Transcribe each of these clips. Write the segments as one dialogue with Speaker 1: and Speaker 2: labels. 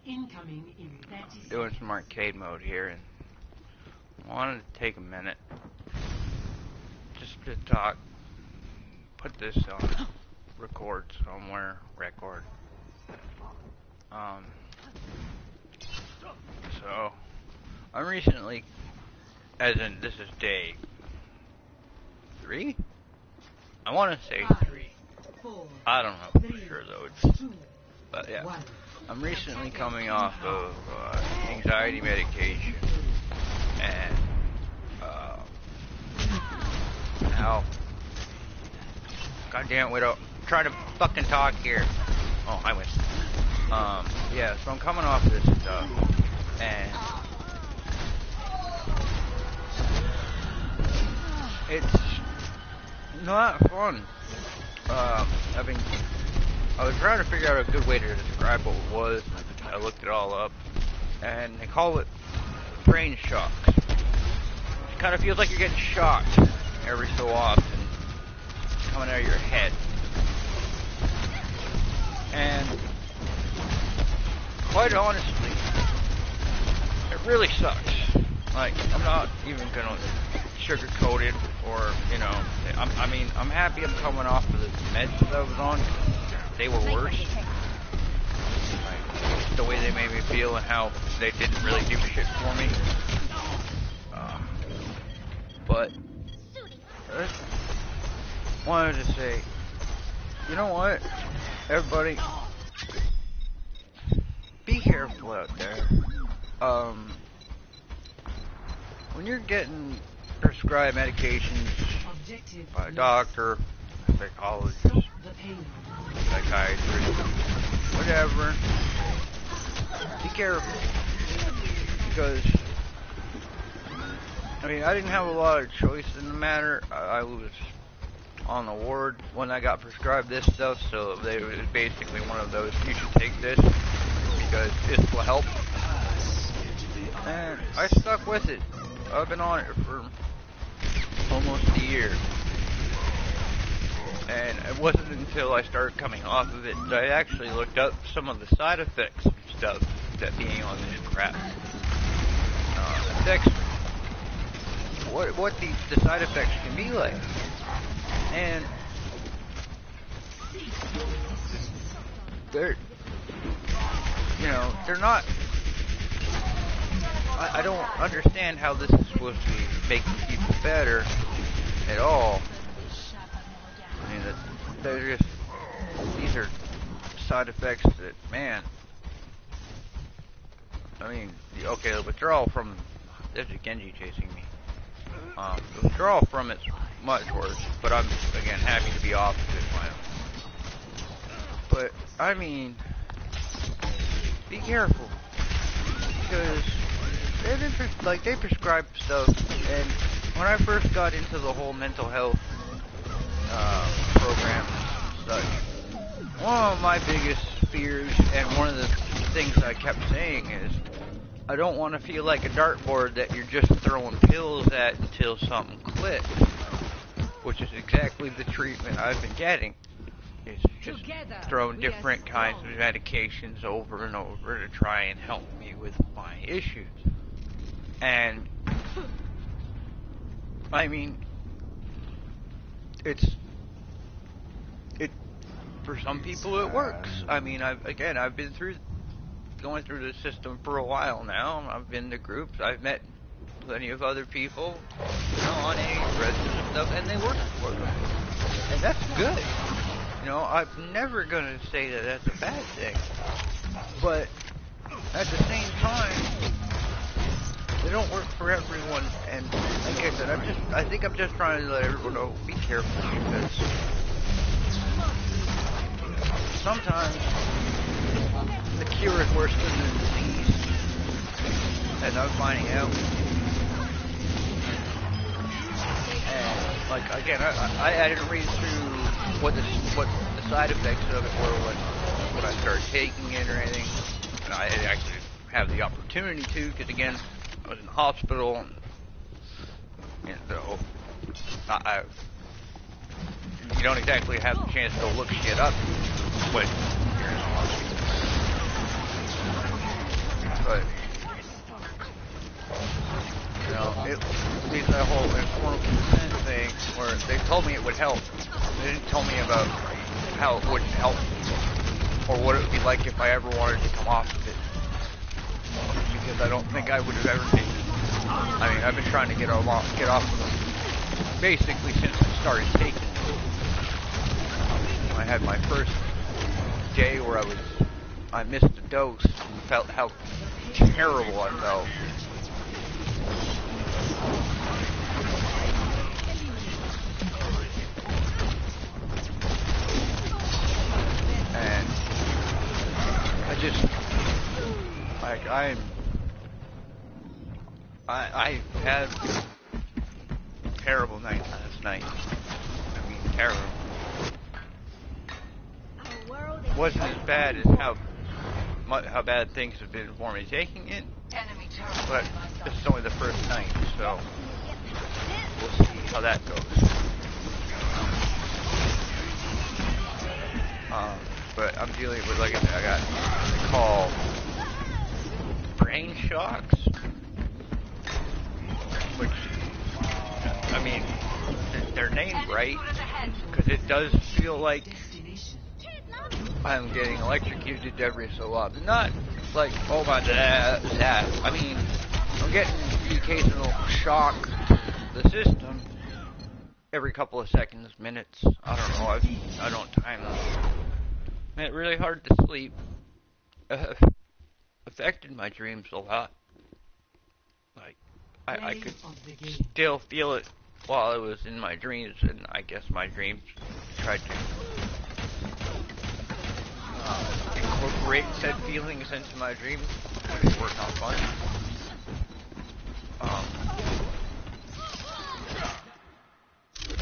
Speaker 1: Incoming in 30 seconds.
Speaker 2: Doing some arcade mode here, and I wanted to take a minute just to talk. Put this on record somewhere. Record. So I'm recently, as in this is day 3. I want to say 3. I don't know for sure though. But yeah, I'm recently coming off of anxiety medication, and now, goddamn widow, I'm trying to fucking talk here. Oh, I win. Yeah, so I'm coming off this stuff, and it's not fun. I was trying to figure out a good way to describe what it was. I looked it all up, and they call it brain shocks. It kind of feels like you're getting shocked every so often, coming out of your head. And quite honestly, it really sucks. Like, I'm not even gonna sugarcoat it, or, you know, I'm happy I'm coming off of the meds that I was on. They were worse. Like, the way they made me feel and how they didn't really do shit for me. But I wanted to say, you know what, everybody, be careful out there. When you're getting prescribed medications by a doctor, a psychologist, psychiatrist, whatever, be careful. Because, I mean, I didn't have a lot of choice in the matter. I was on the ward when I got prescribed this stuff, so it was basically one of those, you should take this because this will help. And I stuck with it. I've been on it for almost a year. And it wasn't until I started coming off of it that I actually looked up some of the side effects and stuff that being on this crap affects me. What the side effects can be like. And they're, you know, they're not, I don't understand how this is supposed to be making people better at all. I mean, they're just, these are side effects that, man, I mean, okay, the withdrawal from, there's a Genji chasing me. The withdrawal from it's much worse, but I'm, again, happy to be off of it finally. But, I mean, be careful, because they prescribe stuff, and when I first got into the whole mental health program and such, one of my biggest fears, and one of the things I kept saying is, I don't want to feel like a dartboard that you're just throwing pills at until something clicks, which is exactly the treatment I've been getting. It's just throwing different kinds of medications over and over to try and help me with my issues. And, I mean, for some people it works. I mean, I've been going through the system for a while now. I've been to groups. I've met plenty of other people, you know, on antidepressants and stuff, and they work for them. And that's good. You know, I'm never going to say that that's a bad thing. But at the same time, they don't work for everyone. And like I said, I think I'm just trying to let everyone know, be careful, because sometimes the cure is worse than the disease, and I'm finding out. And like, again, I didn't read through what the side effects of it were when I started taking it or anything. And I actually have the opportunity to, because again, I was in the hospital, and so you don't exactly have the chance to look shit up when you're in the hospital. but you know, it leads that whole informed consent thing where they told me it would help. They didn't tell me about how it wouldn't help or what it would be like if I ever wanted to come off of it. Because I don't think I would have ever taken it. I mean, I've been trying to get off of them basically since I started taking it. I had my first day where I missed a dose and felt how terrible I felt. And I just, like, I had a terrible night last night. I mean, terrible. It wasn't as bad as how bad things have been for me taking it, but it's only the first night, so we'll see how that goes. But I'm dealing with, like I said, I got what they call brain shocks, which, I mean, they're named right, because it does feel like I'm getting electrocuted every so often. Not like, oh my that. I mean, I'm getting the occasional shock to the system every couple of seconds, minutes. I don't know. I don't time them. It's really hard to sleep. Affected my dreams a lot. Like, I could still feel it while I was in my dreams, and I guess my dreams tried to incorporate said feelings into my dreams, which worked out fine.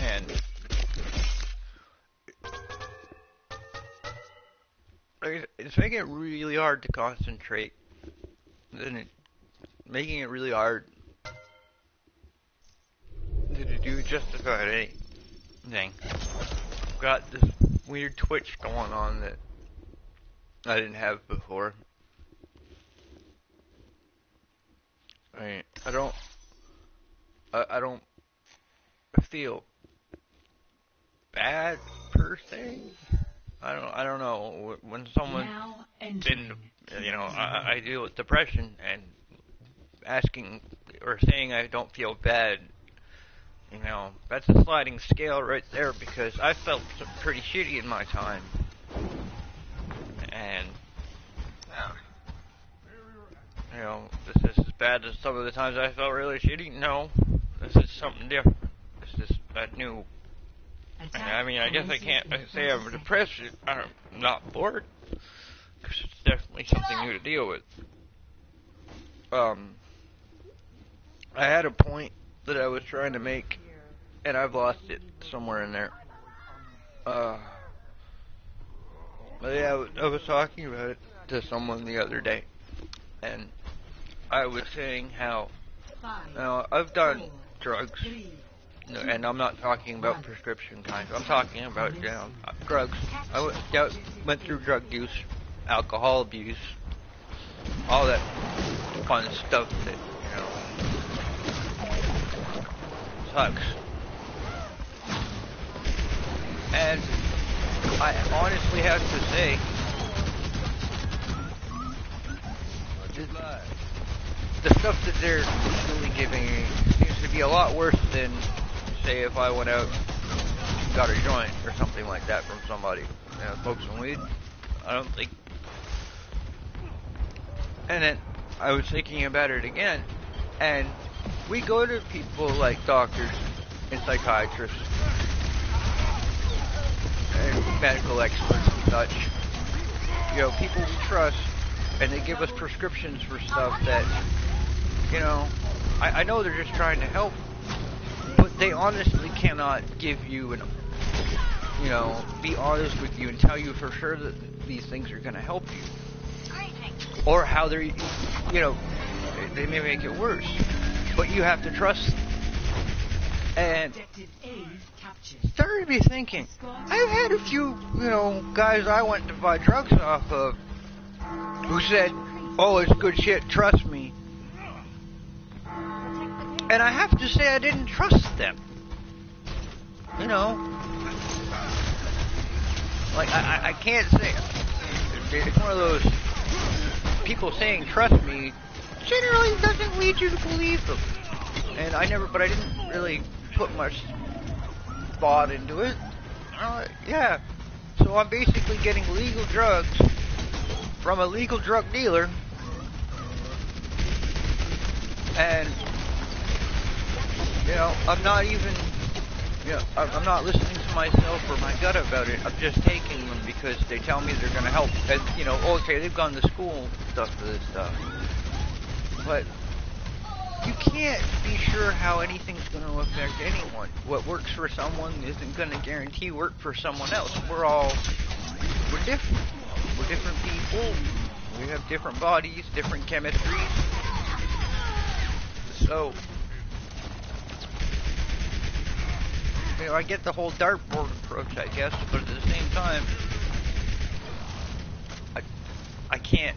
Speaker 2: And it's making it really hard to concentrate, and making it really hard to do just about anything. I've got this weird twitch going on that I didn't have before. I don't feel bad per se. I don't know, when someone's been, you know, I deal with depression, and asking or saying I don't feel bad, you know, that's a sliding scale right there, because I felt pretty shitty in my time. And, you know, this is as bad as some of the times I felt really shitty. No, this is something different. This is a new. I mean, I guess I can't say I'm depressed. I'm not bored, because it's definitely something new to deal with. I had a point that I was trying to make, and I've lost it somewhere in there. But yeah, I was talking about it to someone the other day, and I was saying how, you know, I've done drugs, and I'm not talking about prescription kinds. I'm talking about, you know, drugs. I went through drug use, alcohol abuse, all that fun stuff that, you know, sucks. And I honestly have to say, the stuff that they're really giving me seems to be a lot worse than, say, if I went out and got a joint or something like that from somebody, you know, smoke some weed. I don't think. And then I was thinking about it again, and we go to people like doctors and psychiatrists and medical experts and such, you know, people we trust, and they give us prescriptions for stuff that, you know, I know they're just trying to help, but they honestly cannot give you an, you know, be honest with you and tell you for sure that these things are going to help you, or how they're, you know, they may make it worse, but you have to trust them. And started me thinking, I've had a few, you know, guys I went to buy drugs off of who said, oh, it's good shit, trust me. And I have to say I didn't trust them. You know, like I can't say it's one of those people saying trust me generally doesn't lead you to believe them. And I didn't really put much thought into it. Yeah, so I'm basically getting legal drugs from a legal drug dealer, and you know, I'm not even, you know, I'm not listening to myself or my gut about it. I'm just taking them because they tell me they're going to help. And, you know, okay, they've gone to school stuff for this stuff. But you can't be sure how anything's going to affect anyone. What works for someone isn't going to guarantee work for someone else. We're different. We're different people. We have different bodies, different chemistries. So, you know, I get the whole dartboard approach, I guess, but at the same time, I can't.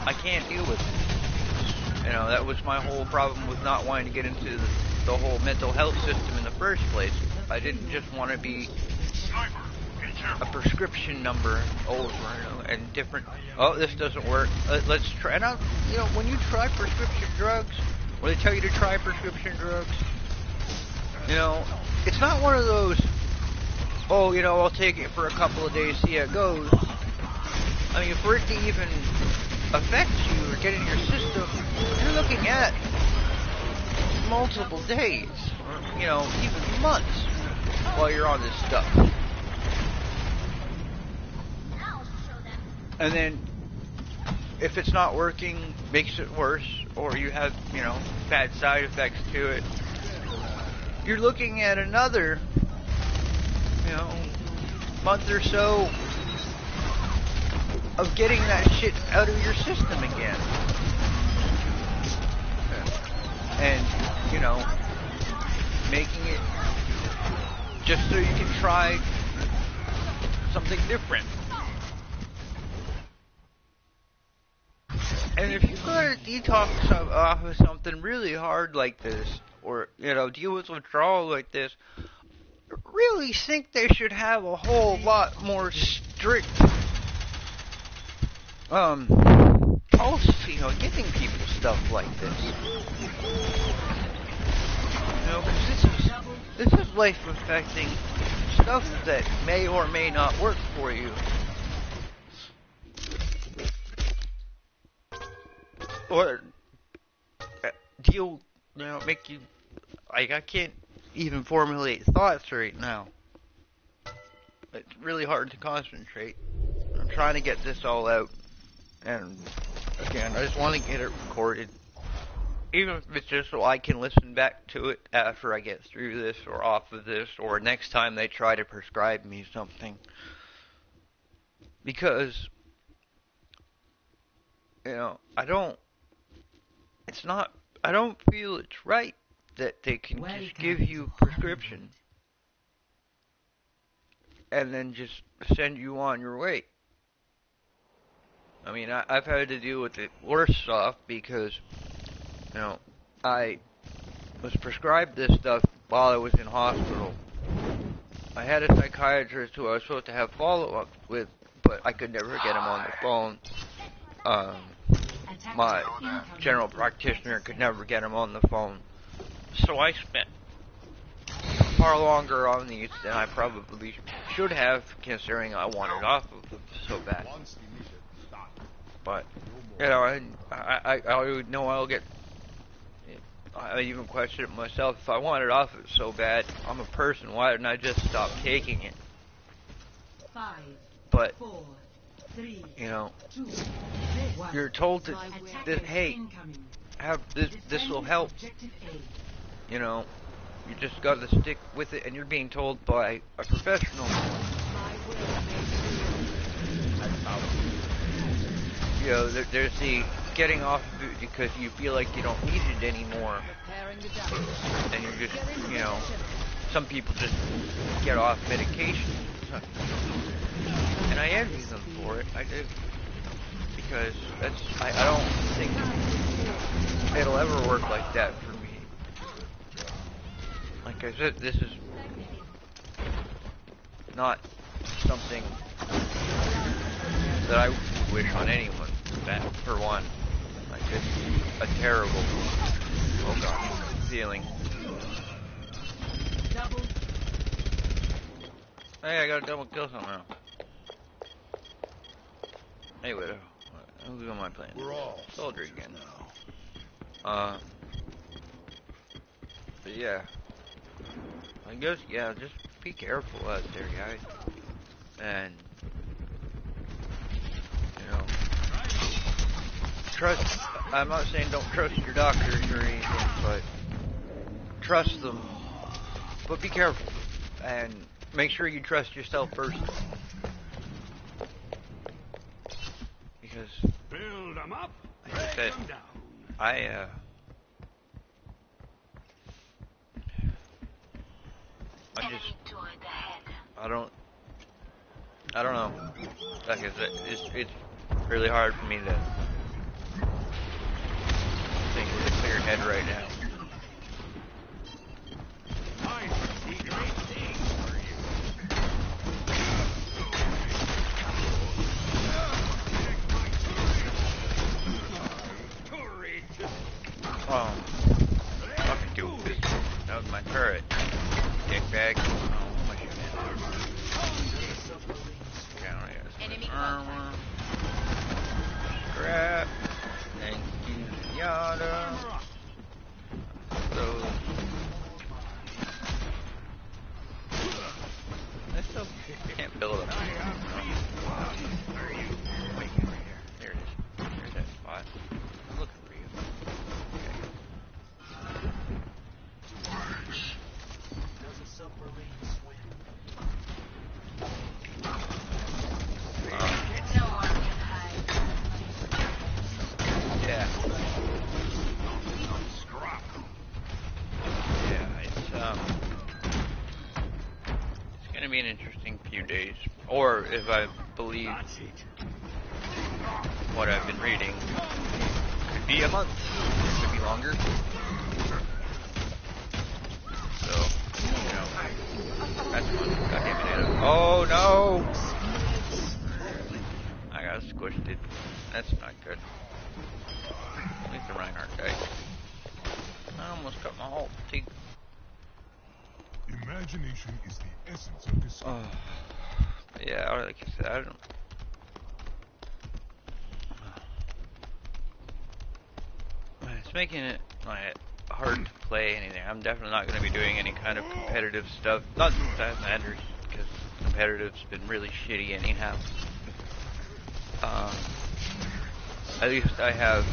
Speaker 2: I can't deal with it. You know, that was my whole problem with not wanting to get into the whole mental health system in the first place. I didn't just want to be a prescription number over, you know, and different. Oh, this doesn't work. Let's try. And you know, when you try prescription drugs, or they tell you to try prescription drugs, you know, it's not one of those. Oh, you know, I'll take it for a couple of days, see how it goes. I mean, for it to even affect you or get in your system, you're looking at multiple days, or, you know, even months while you're on this stuff. And then, if it's not working, makes it worse, or you have, you know, bad side effects to it, you're looking at another, you know, month or so of getting that shit out of your system again. And, you know, making it just so you can try something different. And if you've got to detox off of something really hard like this, or, you know, deal with withdrawal like this, really think they should have a whole lot more strict policy on giving people stuff like this. You know, because this is life affecting stuff that may or may not work for you. Or deal, you know, make you, like, I can't even formulate thoughts right now. It's really hard to concentrate. I'm trying to get this all out, and again, I just want to get it recorded, even if it's just so I can listen back to it after I get through this, or off of this, or next time they try to prescribe me something. Because, you know, I don't feel it's right that they can just give you a prescription and then just send you on your way. I mean, I've had to deal with it worse off because, you know, I was prescribed this stuff while I was in hospital. I had a psychiatrist who I was supposed to have follow-up with, but I could never get him on the phone. My general practitioner could never get him on the phone. So I spent far longer on these than I probably should have, considering I wanted off of them so bad. But, you know, I know I'll get, I even question it myself, if I wanted off it so bad, I'm a person, why didn't I just stop taking it? But, you know, you're told that hey, have this will help. You know, you just got to stick with it, and you're being told by a professional. You know, there's the getting off of it because you feel like you don't need it anymore, and you're just, you know, some people just get off medication, and I envy them for it. I do, because I don't think it'll ever work like that for me. Like I said, this is not something that I wish on anyone. That, for one, like, it's a terrible, oh god, feeling. Hey, I got a double kill somehow. Hey, Widow. Who am I playing?
Speaker 3: We're all
Speaker 2: Soldier again.
Speaker 3: now.
Speaker 2: But yeah. I guess, yeah, just be careful out there, guys. And, you know, trust, I'm not saying don't trust your doctors or anything, but trust them. But be careful. And make sure you trust yourself first. Because,
Speaker 3: Build 'em up,
Speaker 2: like I said,
Speaker 3: 'em down.
Speaker 2: I don't know. Like I said, it's really hard for me to think with a clear head right now.
Speaker 3: I see great things for you.
Speaker 2: Fucking do this. That was my turret. Kick back. Oh, my shit.
Speaker 4: Enemy
Speaker 2: armor. Scrap. Thank you, Yada. So, I still can't build up. Where are you? Wait, right here. There it is. There's that spot. I'm looking for you. Okay.
Speaker 1: Does a submarine swim?
Speaker 4: No one can hide.
Speaker 2: Yeah.
Speaker 3: Scrap.
Speaker 2: Yeah, it's gonna be an interesting few days. Or if I believe
Speaker 3: That's it.
Speaker 2: what I've been reading, could be a month. Could be longer. So, you know, that's fun. God damn it. Oh no! I got squished it. That's not good. At least the Reinhardt died. I almost got my whole teeth.
Speaker 3: Imagination is the essence of discovery.
Speaker 2: Oh. Yeah, like I said, I don't. It's making it like hard to play anything. I'm definitely not going to be doing any kind of competitive stuff. Not that that matters, because competitive's been really shitty anyhow. At least I have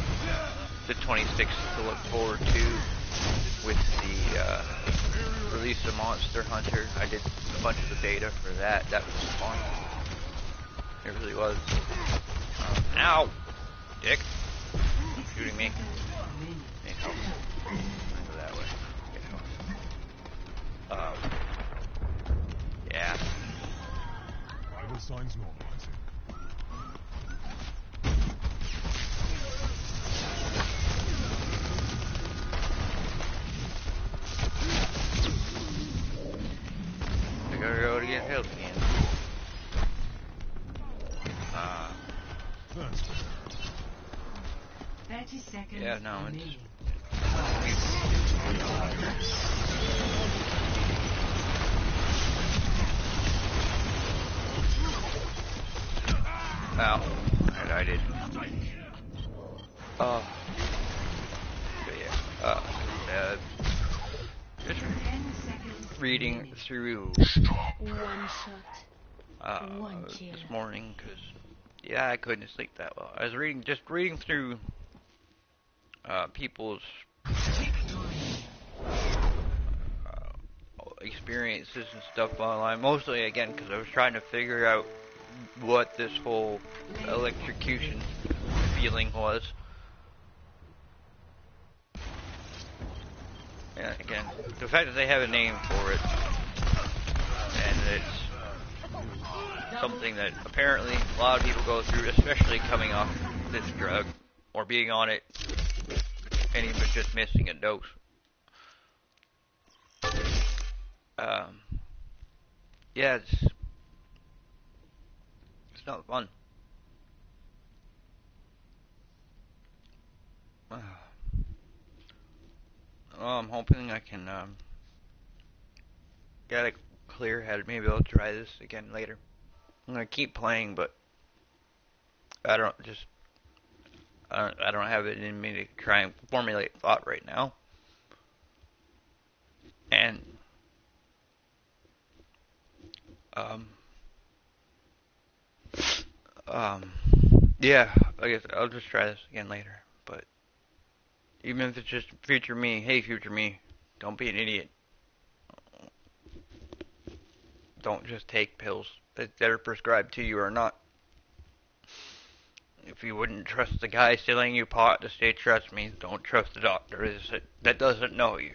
Speaker 2: the 26th to look forward to with the release of Monster Hunter. I did a bunch of the beta for that. That was fun. It really was. Ow! Dick! Stop shooting me. Need help. Go that way. Get help. Yeah.
Speaker 3: Vital signs normalizing.
Speaker 2: I gotta go to get help again.
Speaker 3: That's better.
Speaker 1: 30 seconds.
Speaker 2: Yeah, no, it's...
Speaker 1: remaining.
Speaker 2: Ow. And I did. But yeah. Just
Speaker 1: 10 seconds.
Speaker 2: reading
Speaker 1: remaining.
Speaker 2: through
Speaker 4: One shot. One kill.
Speaker 2: this morning, because yeah, I couldn't sleep that well. I was just reading through people's experiences and stuff online, mostly again because I was trying to figure out what this whole electrocution feeling was. Yeah, again, the fact that they have a name for it, and it's something that apparently a lot of people go through, especially coming off this drug, or being on it, and even just missing a dose. Yeah, it's not fun. Well, I'm hoping I can get a clear head. Maybe I'll try this again later. I'm gonna keep playing, but I don't have it in me to try and formulate thought right now. And um um yeah, I guess I'll just try this again later. But even if it's just future me, hey future me, don't be an idiot. Don't just take pills that are prescribed to you or not. If you wouldn't trust the guy selling you pot to say trust me, don't trust the doctor that doesn't know you.